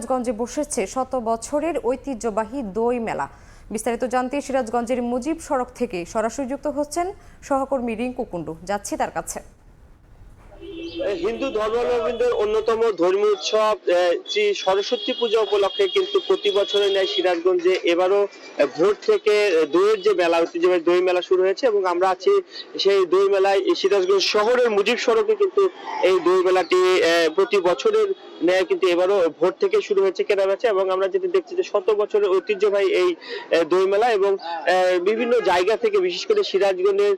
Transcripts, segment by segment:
সিরাজগঞ্জে বসেছে শত বছরের ঐতিহ্যবাহী দই মেলা। বিস্তারিত জানতে সিরাজগঞ্জের মুজিব সড়ক থেকে সরাসরি যুক্ত হচ্ছেন সহকর্মী রিঙ্কু কুন্ডু। যাচ্ছি তার কাছে। হিন্দু ধর্মাবলম্বীদের অন্যতম ধর্মীয় উৎসব শ্রী সরস্বতী পূজা উপলক্ষে কিন্তু প্রতি বছরের ন্যায় সিরাজগঞ্জে এবারও ভোর থেকে দইয়ের যে মেলা, ঐতিহ্যবাহী দই মেলা শুরু হয়েছে এবং আমরা আছি সেই দই মেলায়। সিরাজগঞ্জ শহরের মুজিব সড়কে কিন্তু এই দই মেলাটি প্রতি বছরের ন্যায় কিন্তু এবারও ভোর থেকে শুরু হয়েছে কেনাবেচা, এবং আমরা যেটা দেখছি যে শত বছরের ঐতিহ্যবাহী এই দই মেলা এবং বিভিন্ন জায়গা থেকে, বিশেষ করে সিরাজগঞ্জের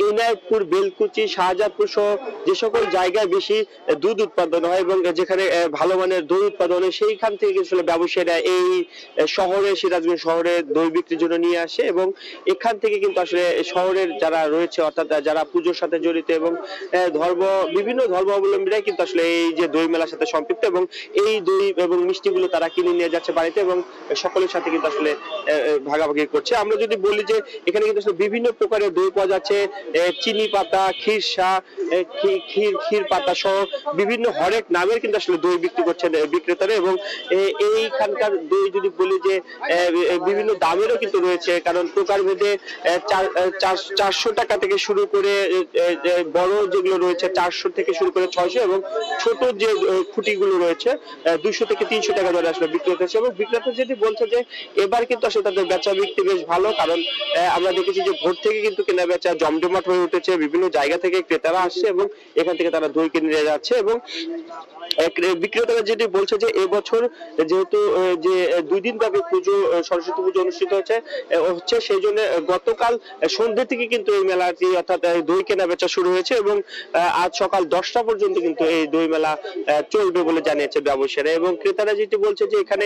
এনায়েতপুর, বেলকুচি, শাহজাদপুর সহ যে সকল জায়গায় বেশি দুধ উৎপাদন হয় এবং যেখানে ভালো মানের দই উৎপাদন হয়, সেইখান থেকে আসলে ব্যবসায়ীরা এই শহরে, সিরাজগঞ্জ শহরে দই বিক্রির জন্য নিয়ে আসে এবং এখান থেকে কিন্তু আসলে শহরের যারা রয়েছে, অর্থাৎ যারা পুজোর সাথে জড়িত এবং বিভিন্ন ধর্মাবলম্বীরাই কিন্তু আসলে এই যে দই মেলার সাথে সম্পৃক্ত এবং এই দই এবং মিষ্টিগুলো তারা কিনে নিয়ে যাচ্ছে বাড়িতে এবং সকলের সাথে কিন্তু আসলে ভাগাভাগি করছে। আমরা যদি বলি যে এখানে কিন্তু আসলে বিভিন্ন প্রকারের দই পাওয়া যাচ্ছে, চিনি পাতা, ক্ষীরসা, ক্ষীর পাতা সহ বিভিন্ন হরেক নামের কিন্তু আসলে দই বিক্রি করছেন বিক্রেতারা। এবং এইখানকার দই যদি বলি যে বিভিন্ন দামেরও কিন্তু রয়েছে, কারণ প্রকারভেদে 400 টাকা থেকে শুরু করে বড় যেগুলো রয়েছে 400 থেকে শুরু করে 600, এবং ছোট যে খুঁটিগুলো রয়েছে 200 থেকে 300 টাকা দরে আসলে বিক্রি হতেছে। এবং বিক্রেতা যেটি বলছে যে এবার কিন্তু আসলে তাদের বেচা বিক্রি বেশ ভালো, কারণ আমরা দেখেছি যে ভোর থেকে কিন্তু কেনা বেচা জমজমাট হয়ে উঠেছে। বিভিন্ন জায়গা থেকে ক্রেতারা আসছে এবং এখান থেকে তারা দই কিনে নিয়ে যাচ্ছে। এবং বিক্রেতারা যেটি বলছে যে এবছর যেহেতু যে 2 দিন ব্যাপী পুজো, সরস্বতী পুজো অনুষ্ঠিত হচ্ছে, সেই জন্য গতকাল সন্ধ্যে থেকে কিন্তু এই মেলাটি, অর্থাৎ দই কেনা বেচা শুরু হয়েছে এবং আজ সকাল 10টা পর্যন্ত কিন্তু এই দই মেলা চলবে বলে জানিয়েছে ব্যবসায়ীরা। এবং ক্রেতারা যেটি বলছে যে এখানে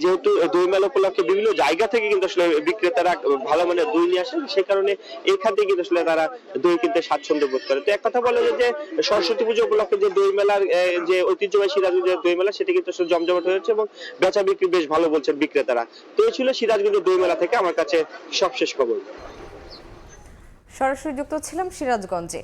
যেহেতু দই মেলা উপলক্ষে বিভিন্ন জায়গা থেকে কিন্তু আসলে বিক্রেতারা ভালো মানের দই নিয়ে আসেন, সেই কারণে এখান থেকে কিন্তু আসলে তারা দই কিনতে স্বাচ্ছন্দ্য বোধ করে। তো এক কথা বলা যায় যে সরস্বতী পুজো উপলক্ষে যে দই মেলার যে ঐতিহ্যবাহী সিরাজগঞ্জের দই মেলা, সেটা কিন্তু আসলে জমজমাট হয়েছে এবং বেচা বিক্রি বেশ ভালো বলছেন বিক্রেতারা। তো এই ছিল সিরাজগঞ্জের দই মেলা থেকে আমার কাছে সবশেষ খবর। সরাসরি যুক্ত ছিলাম সিরাজগঞ্জে।